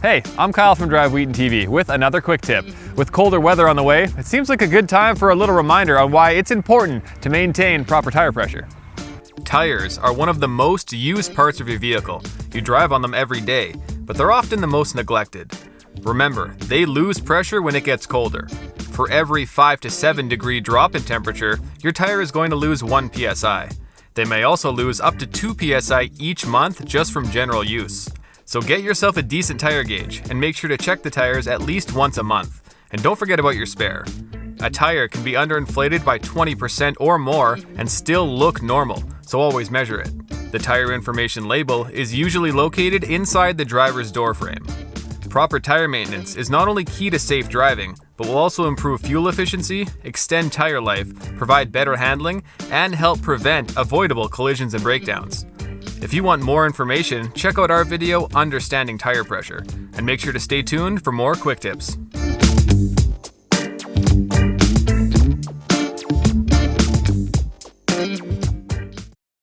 Hey, I'm Kyle from Drive Wheaton TV with another quick tip. With colder weather on the way, it seems like a good time for a little reminder on why it's important to maintain proper tire pressure. Tires are one of the most used parts of your vehicle. You drive on them every day, but they're often the most neglected. Remember, they lose pressure when it gets colder. For every 5 to 7 degree drop in temperature, your tire is going to lose 1 psi. They may also lose up to 2 psi each month just from general use. So get yourself a decent tire gauge and make sure to check the tires at least once a month. And don't forget about your spare. A tire can be underinflated by 20% or more and still look normal, so always measure it. The tire information label is usually located inside the driver's door frame. Proper tire maintenance is not only key to safe driving, but will also improve fuel efficiency, extend tire life, provide better handling, and help prevent avoidable collisions and breakdowns. If you want more information, check out our video Understanding Tire Pressure, and make sure to stay tuned for more quick tips.